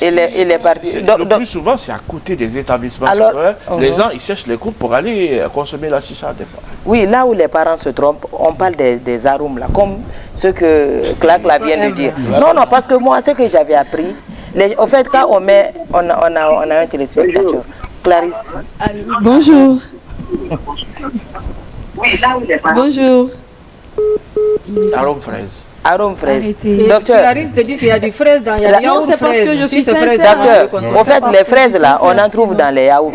Il est parti. Le plus souvent, c'est à côté des établissements scolaires. Les gens, ils cherchent les groupes pour aller consommer la chicha des fois. Oui, là où les parents se trompent, on parle des arômes, là, comme ce que Clark vient de dire. Non, non, parce que moi, ce que j'avais appris, en fait, quand on a un téléspectateur, Clarisse. Bonjour. Bonjour. Arôme fraise. Arôme fraise. Docteur. Clarisse te dit qu'il y a des fraises dans les yaourts. Non, c'est parce que je suis sincère. Docteur, en fait, les fraises là, on en trouve dans les yaourts.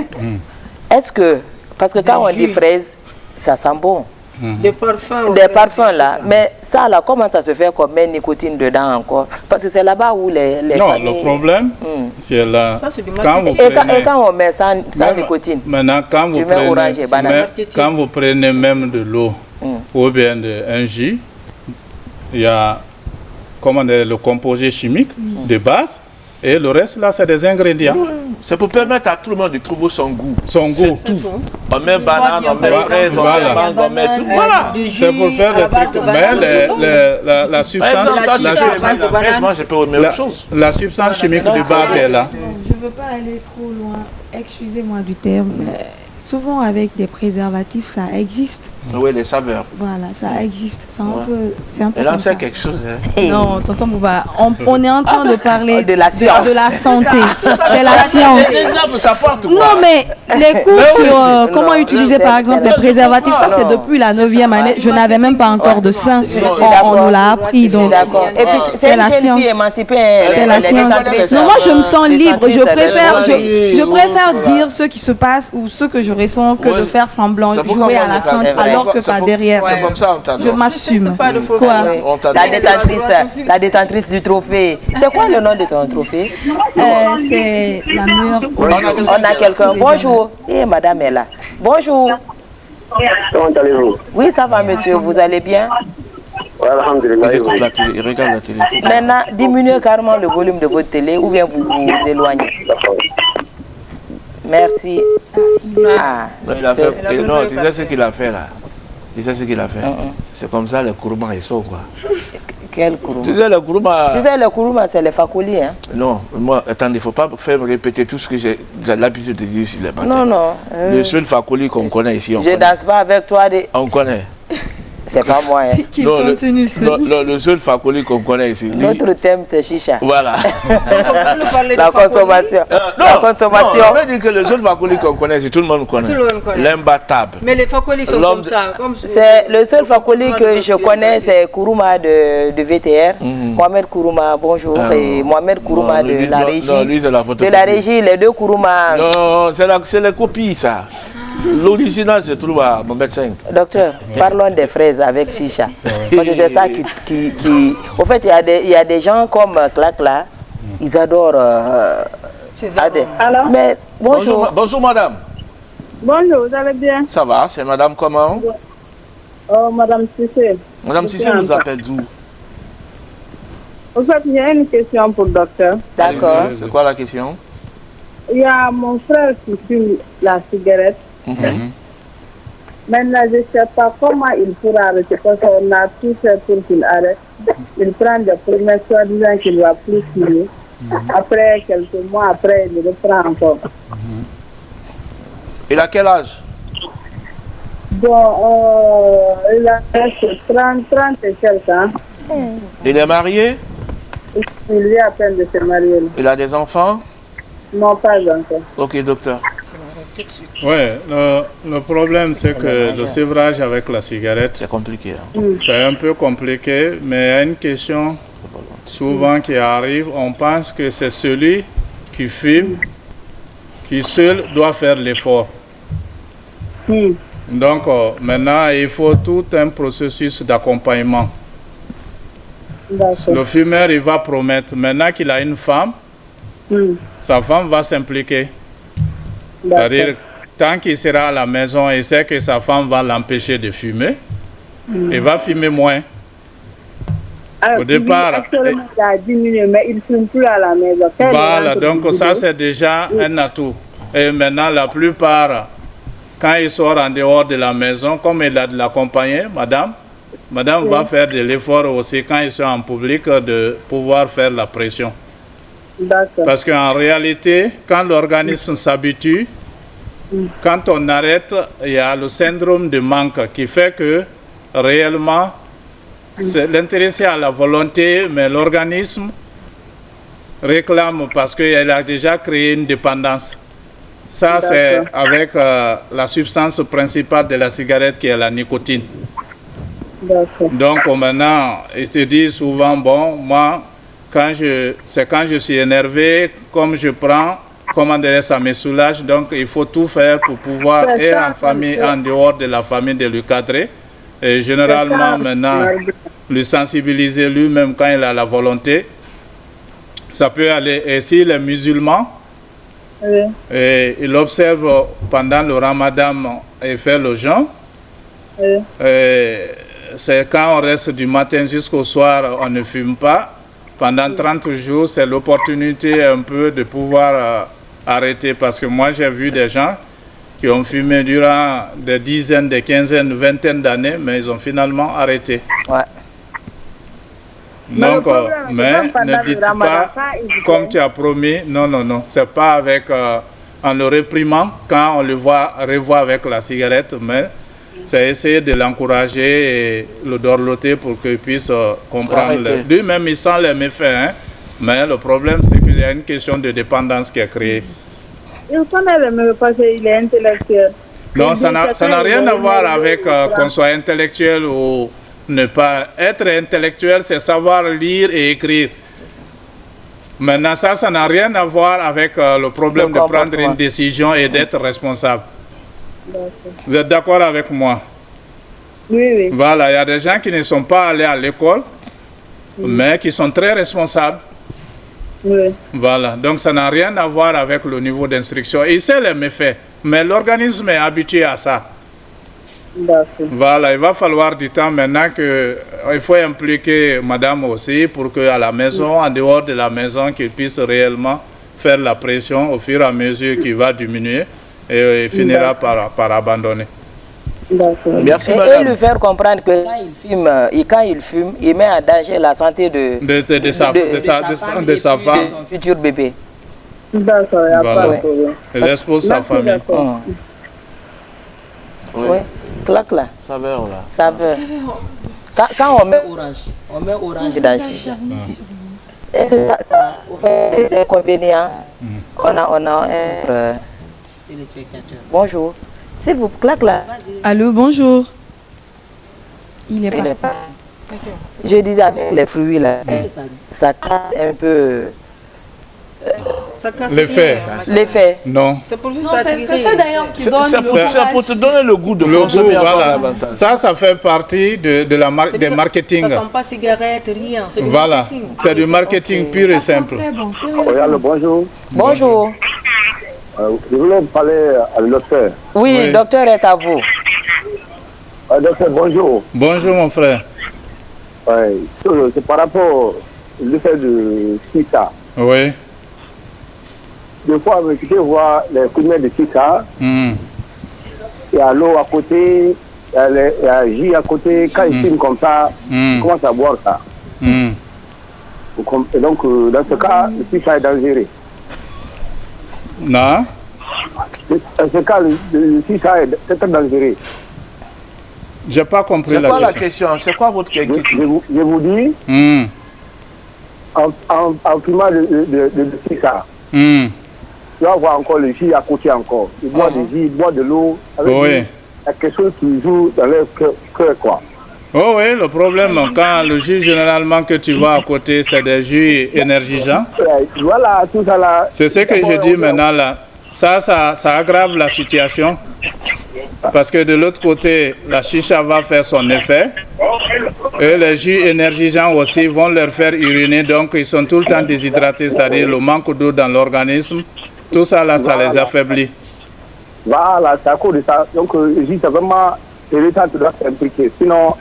Est-ce que, parce que quand on dit fraises, ça sent bon. Des parfums. Des parfums là. Mais ça là, comment ça se fait qu'on met nicotine dedans encore? Parce que c'est là-bas où les non, familles... le problème, c'est là. Et quand on met sans nicotine, maintenant, quand tu mets orange et banane. Quand vous prenez même de l'eau ou bien un jus, il y a le composé chimique de base et le reste là c'est des ingrédients. C'est pour permettre à tout le monde de trouver son goût. Son goût. Tout. On met banane, on met fraise, on met mangue, on met tout. Voilà. C'est pour faire des trucs. Mais la substance, la substance chimique de base est là. Je ne veux pas aller trop loin. Excusez-moi du terme. Souvent avec des préservatifs, ça existe. Oui, les saveurs. Voilà, ça existe. C'est un peu Elle en comme sait ça. quelque chose. Non, tonton Bouba, on est en train de parler de la science. De la santé. C'est la science. Non, mais les cours sur comment utiliser par exemple les préservatifs, ça c'est depuis la 9e année. Je n'avais même pas encore de sein. On nous l'a appris. Donc, c'est la science. C'est la science. Non, moi je me sens libre. Je préfère dire ce qui se passe ou ce que je ressens que de faire semblant, jouer à la santé alors que pas derrière. C'est comme ça, on t'adore. Je m'assume. Quoi? La détentrice du trophée. C'est quoi le nom de ton trophée? C'est la meilleure. On a quelqu'un. Bonjour. Et madame est là. Bonjour. Comment allez-vous? Oui, ça va, monsieur. Vous allez bien? Alhamdulillah. Il regarde la télé. Maintenant, diminuez carrément le volume de votre télé ou bien vous vous éloignez. Merci. Non, tu sais ce qu'il a fait là. Tu sais ce qu'il a fait. C'est comme ça les kourouma ils sont quoi. Quel kourouma? Tu sais les kourouma. Tu sais les kourouma c'est les fakolis hein. Non, moi attendez, il ne faut pas faire me répéter tout ce que j'ai l'habitude de dire ici les matins. Non, non. Le seul fakoli qu'on connaît ici. Je danse pas avec toi. On connaît. C'est pas moi. Hein. Non, le seul fakoli qu'on connaît ici. Notre thème c'est chicha. Voilà. La consommation. La consommation. On veut dire que le seul fakoli qu'on connaît, c'est tout le monde connaît. L'imbattable. Mais les fakolis sont comme ça. C'est le seul fakoli que je connais, c'est Kourouma de VTR. Mohamed Kourouma, bonjour. Et Mohamed Kourouma de la régie. Non, lui, c'est la photo. De la régie, les deux Kourouma. Non, c'est les copies ça. L'original se trouve à Mohamed 5. Docteur, parlons des fraises avec chicha. Parce que c'est ça qui... Au fait, il y a des gens comme Clac là, ils adorent... Alors? Mais bonjour. Bonjour madame. Bonjour, vous allez bien? Ça va, c'est madame comment? Oh, madame Cissé. Madame Cissé nous appelle d'où? En fait, il y a une question pour le docteur. D'accord. C'est quoi la question? Il y a mon frère qui fume la cigarette. Maintenant, je ne sais pas comment il pourra arrêter parce qu'on a tout fait pour qu'il arrête. Il prend des promesses soi-disant qu'il ne va plus fumer. Après, quelques mois après, il reprend encore. Il a quel âge? Bon, il a 30 et quelques ans. Il est marié? Il vient à peine de se marier. Il a des enfants? Non, pas encore. Ok, docteur. Oui, le problème c'est que le sévrage avec la cigarette, c'est compliqué. Hein. C'est un peu compliqué, mais il y a une question souvent qui arrive. On pense que c'est celui qui fume qui seul doit faire l'effort. Donc maintenant, il faut tout un processus d'accompagnement. Le fumeur, il va promettre, maintenant qu'il a une femme, sa femme va s'impliquer. C'est-à-dire, tant qu'il sera à la maison, il sait que sa femme va l'empêcher de fumer, il va fumer moins. Alors, au départ, actuellement, il a diminué, mais il ne fume plus à la maison. Voilà, donc ça c'est déjà un atout. Et maintenant, la plupart, quand il sort en dehors de la maison, comme il a de l'accompagner, madame va faire de l'effort aussi quand ils sont en public de pouvoir faire la pression. Parce qu'en réalité, quand l'organisme s'habitue, quand on arrête, il y a le syndrome de manque qui fait que réellement, l'intéressé à la volonté, mais l'organisme réclame parce qu'il a déjà créé une dépendance. Ça, c'est avec la substance principale de la cigarette qui est la nicotine. Donc maintenant, ils te disent souvent, bon, moi, c'est quand je suis énervé, comme je prends, comment dire, ça me soulage. Donc il faut tout faire pour pouvoir, et en famille, en dehors de la famille, de le cadrer. Et généralement, maintenant, le sensibiliser lui-même quand il a la volonté. Ça peut aller. Et s'il est musulman, et il observe pendant le ramadan et fait le jeûne. C'est quand on reste du matin jusqu'au soir, on ne fume pas. Pendant 30 jours, c'est l'opportunité un peu de pouvoir arrêter. Parce que moi, j'ai vu des gens qui ont fumé durant des dizaines, des quinzaines, vingtaines d'années, mais ils ont finalement arrêté. Ouais. Donc, mais ne dites pas, comme tu as promis, non, non, non, c'est pas avec, en le réprimant, quand on le revoit avec la cigarette, mais c'est essayer de l'encourager et le dorloter pour qu'il puisse comprendre. Lui-même, il sent les méfaits, hein, mais le problème, c'est qu'il y a une question de dépendance qui est créée. Il connaît les méfaits parce qu'il est intellectuel. Non, ça n'a rien à voir avec qu'on soit intellectuel ou ne pas être intellectuel, c'est savoir lire et écrire. Maintenant, ça n'a rien à voir avec le problème de prendre une décision et d'être responsable. Vous êtes d'accord avec moi? Oui, oui. Voilà, il y a des gens qui ne sont pas allés à l'école, mais qui sont très responsables. Oui. Voilà, donc ça n'a rien à voir avec le niveau d'instruction. Il sait les méfaits, mais l'organisme est habitué à ça. Voilà, il va falloir du temps maintenant il faut impliquer madame aussi pour qu'à la maison, en dehors de la maison, qu'il puisse réellement faire la pression au fur et à mesure qu'il va diminuer et il finira par abandonner. Merci, et lui faire comprendre que quand il fume, il met en danger la santé de sa femme, de son futur bébé. D'accord, il n'y a pas de problème. Il expose sa famille. Oui. Clac là. Saveur là. Saveur. Quand on met orange dans chicha. Et ça fait des inconvénients. On a un bonjour. S'il vous plaît, clac là. Allô, bonjour. Il est parti. Je disais avec les fruits là, ça casse un peu. L'effet. Non. C'est ça d'ailleurs qui donne c'est pour te donner le goût de consommer davantage. Ça fait partie des marketing. Ça ne sont pas cigarettes, rien. Voilà, c'est du marketing pur et simple. Bonjour. Bonjour. Je voulais parler à le docteur. Oui, le docteur est à vous. Docteur, bonjour. Bonjour mon frère. C'est par rapport au fait de Sika. Oui. Des fois, je peux voir les fumées de Sika. Il y a l'eau à côté, il y a jus à côté. Quand ils fument comme ça, ils commencent à boire ça. Et donc, dans ce cas, le Sika est dangereux. Non. Dans ce cas, le Sika est très dangereux. Je n'ai pas compris la question. C'est quoi votre question? Je vous dis, en fumant de Sika, tu vas voir encore le jus à côté encore. Ils boivent du jus, ils boivent de l'eau. Il y a quelque chose qui joue dans leur cœur, quoi. Oh oui, le problème, quand le jus généralement que tu vois à côté, c'est des jus énergisants. Voilà, tout ça là. C'est ce que je dis maintenant là. Ça aggrave la situation. Parce que de l'autre côté, la chicha va faire son effet. Et les jus énergisants aussi vont leur faire uriner. Donc ils sont tout le temps déshydratés, c'est-à-dire le manque d'eau dans l'organisme. Tout ça là, ça les affaiblit. Voilà, c'est à cause de ça. Donc c'est vraiment l'État doit s'impliquer. Sinon,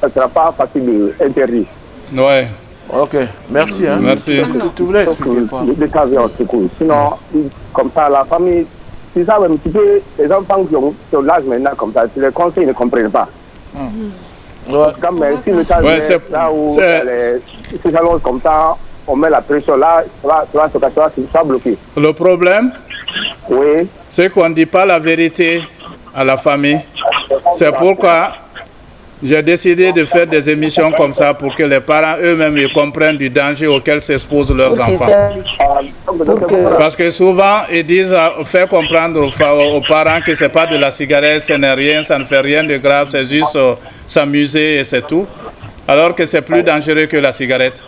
ça ne sera pas facile d'interdire. Oui. Ok, merci. Hein. Merci. Tu voulais expliquer quoi? L'État vient en secours. Sinon, comme ça, la famille, c'est ça un petit peu, les enfants qui ont l'âge maintenant comme ça, les conseils ne comprennent pas. Comme si l'État vient là où les salons comme ça, on met la pression là, ça va bloquer. Le problème, oui, c'est qu'on ne dit pas la vérité à la famille. C'est pourquoi j'ai décidé de faire des émissions comme ça pour que les parents eux-mêmes ils comprennent du danger auquel s'exposent leurs enfants. Parce que souvent, ils disent, faire comprendre aux parents que ce n'est pas de la cigarette, ce n'est rien, ça ne fait rien de grave, c'est juste s'amuser et c'est tout. Alors que c'est plus dangereux que la cigarette.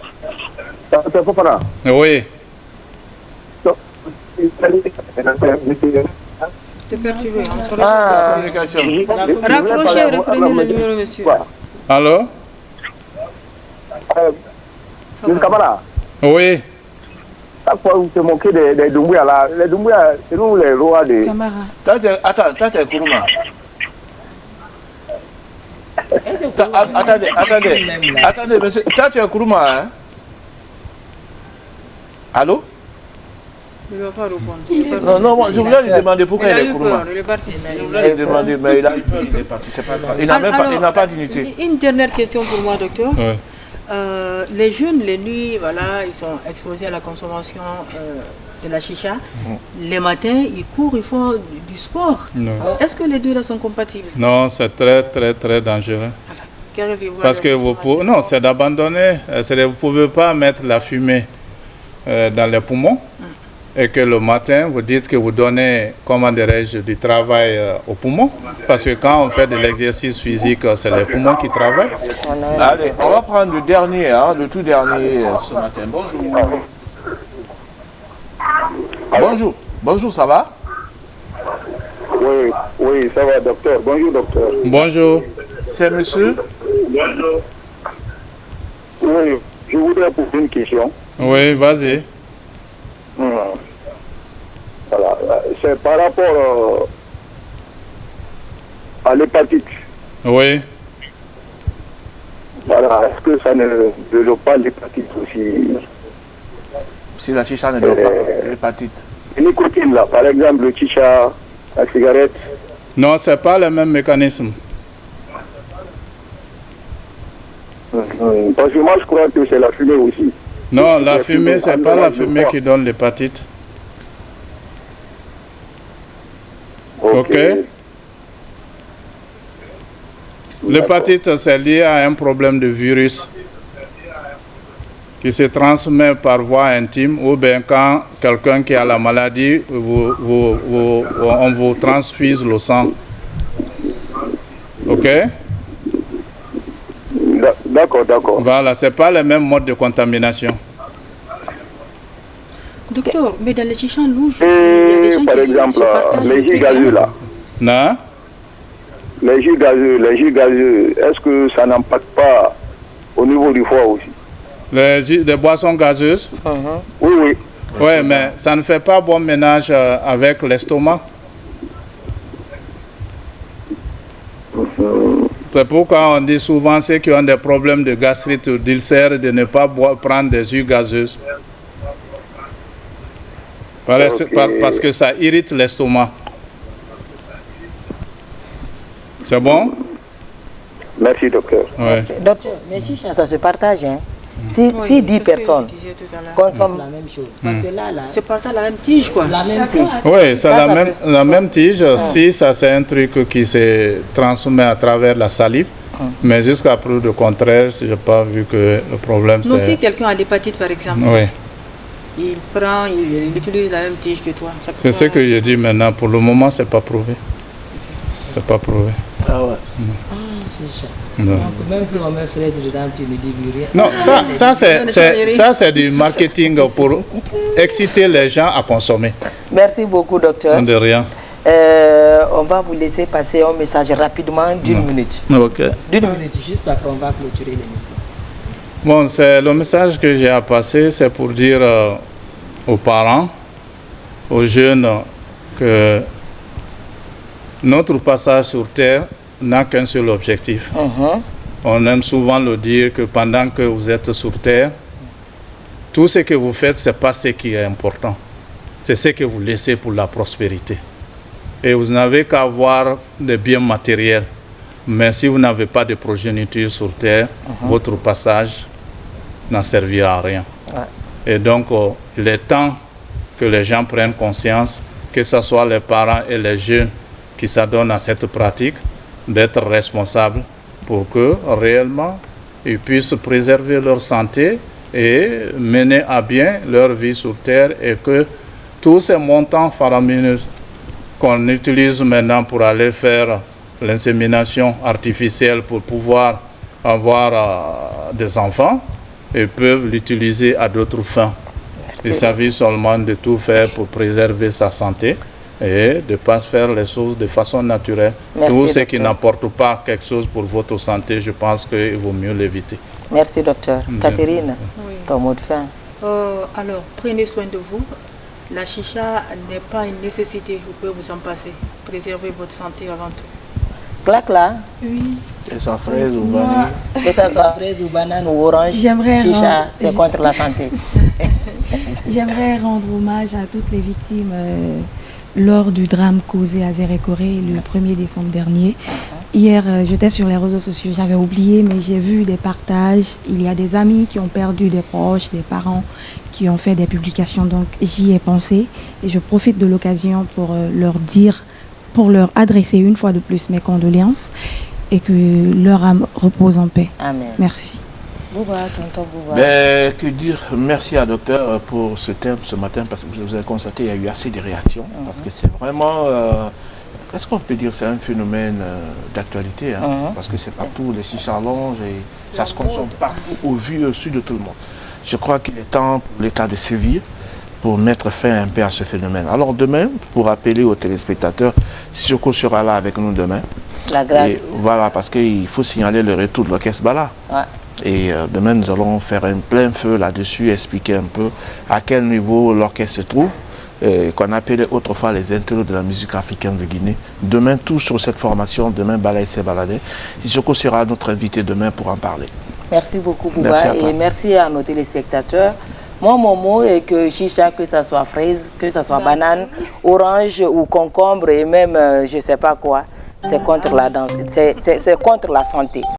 Oui. Raccrochez, reprenez le numéro, monsieur. Allô? Oui. Chaque fois, vous te moquez des Doumbouya là. Les Doumbouya, c'est nous les rois des... Attends, Kourouma. Attendez, monsieur. T'as Kourouma, hein? Allô? Il ne va pas répondre. Non, moi, je voulais lui demander pourquoi il est Kourouma. Il est parti. Je voulais lui demander, mais il a eu peur, il est parti, c'est pas grave. Il n'a pas d'unité. Une dernière question pour moi, docteur. Oui. Les jeunes, les nuits, voilà, ils sont exposés à la consommation de la chicha. Les matins, ils courent, ils font du sport. Est-ce que les deux là sont compatibles? Non, c'est très, très, très dangereux. Parce que non, c'est d'abandonner. Vous ne pouvez pas mettre la fumée dans les poumons et que le matin, vous dites que vous donnez, comment dirais-je, du travail aux poumons. Parce que quand on fait de l'exercice physique, c'est les poumons qui travaillent. Allez, on va prendre le dernier, le tout dernier ce matin. Bonjour. Bonjour, ça va? Oui, ça va, docteur. Bonjour, docteur. Bonjour. C'est monsieur? Oui, je voudrais poser une question. Oui, vas-y. Voilà, c'est par rapport à l'hépatite. Oui. Voilà, est-ce que ça ne développe pas l'hépatite aussi? Si la chicha ne développe pas l'hépatite. La nicotine, là, par exemple, le chicha, la cigarette. Non, ce n'est pas le même mécanisme. Parce que moi, je crois que c'est la fumée aussi. Non, la fumée, ce n'est pas la fumée qui donne l'hépatite. Ok. L'hépatite, c'est lié à un problème de virus qui se transmet par voie intime ou bien quand quelqu'un qui a la maladie, on vous transfuse le sang. Ok? D'accord. Voilà, ce n'est pas le même mode de contamination. Docteur, mais dans les chichas louches, par exemple, les jus gazeux là. Non? Les jus gazeux, est-ce que ça n'impacte pas au niveau du foie aussi? Les boissons gazeuses? Oui. Oui, mais ça ne fait pas bon ménage avec l'estomac. C'est pourquoi on dit souvent ceux qui ont des problèmes de gastrite ou d'ulcère de ne pas prendre des jus gazeuses. Parce que ça irrite l'estomac. C'est bon? Merci, docteur. Ouais. Docteur, mais chicha, ça se partage, hein? Si 10 personnes consomment la même chose, parce que là, c'est partage la même tige, quoi. La même tige. Oui, c'est la même tige. Si ça, c'est un truc qui se transmet à travers la salive. Mais jusqu'à preuve de contraire, je n'ai pas vu que le problème c'est... Non, si quelqu'un a l'hépatite, par exemple, oui. il utilise la même tige que toi. C'est ce que je dis maintenant. Pour le moment, c'est pas prouvé. C'est pas prouvé. Ah ouais. c'est ça. Non. Donc, même si on met fraise dedans, tu ne dis rien. Non, ça c'est du marketing pour exciter les gens à consommer. Merci beaucoup, docteur. De rien. On va vous laisser passer un message rapidement d'une minute. Ok. D'une minute, juste après on va clôturer l'émission. Bon, c'est le message que j'ai à passer, c'est pour dire aux parents, aux jeunes, que notre passage sur Terre n'a qu'un seul objectif. On aime souvent le dire que pendant que vous êtes sur Terre, tout ce que vous faites, ce n'est pas ce qui est important. C'est ce que vous laissez pour la prospérité. Et vous n'avez qu'à avoir des biens matériels. Mais si vous n'avez pas de progéniture sur Terre, votre passage n'en servira à rien. Et donc, il est temps que les gens prennent conscience, que ce soit les parents et les jeunes qui s'adonnent à cette pratique, d'être responsables pour que réellement ils puissent préserver leur santé et mener à bien leur vie sur Terre, et que tous ces montants faramineux qu'on utilise maintenant pour aller faire l'insémination artificielle pour pouvoir avoir des enfants, et peuvent l'utiliser à d'autres fins. Il s'agit seulement de tout faire pour préserver sa santé et de ne pas faire les choses de façon naturelle. Tout ce qui n'apporte pas quelque chose pour votre santé, je pense qu'il vaut mieux l'éviter. Merci, docteur. Catherine, ton mot de fin. Alors, prenez soin de vous. La chicha n'est pas une nécessité, vous pouvez vous en passer. Préservez votre santé avant tout. Clac là. Oui. Que ce soit fraise ou vanille. Que ce soit fraise ou banane ou orange. Chicha, c'est contre la santé. J'aimerais rendre hommage à toutes les victimes lors du drame causé à Zérékoré le 1er décembre dernier. Hier, j'étais sur les réseaux sociaux, j'avais oublié, mais j'ai vu des partages. Il y a des amis qui ont perdu des proches, des parents qui ont fait des publications. Donc j'y ai pensé et je profite de l'occasion pour leur adresser une fois de plus mes condoléances et que leur âme repose en paix. Amen. Merci. Ben, que dire, merci à docteur pour ce thème ce matin, parce que vous avez constaté qu'il y a eu assez de réactions, parce que c'est vraiment, qu'est-ce qu'on peut dire, c'est un phénomène d'actualité, parce que c'est partout, les chichas allongent et ça se consomme partout, au vu et au sud de tout le monde. Je crois qu'il est temps pour l'État de sévir, pour mettre fin un peu à ce phénomène. Alors demain, pour appeler aux téléspectateurs, Sissoko sera là avec nous demain. La grâce. Et voilà, parce qu'il faut signaler le retour de l'orchestre Bala. Ouais. Et demain, nous allons faire un plein feu là-dessus, expliquer un peu à quel niveau l'orchestre se trouve, qu'on appelait autrefois les intellos de la musique africaine de Guinée. Demain, tout sur cette formation, demain, Bala et Baladé. Sissoko sera notre invité demain pour en parler. Merci beaucoup, Bouba, et merci à nos téléspectateurs. Moi, mon mot est que chicha, que ce soit fraise, que ce soit banane, orange ou concombre et même je ne sais pas quoi, c'est contre la danse, c'est contre la santé.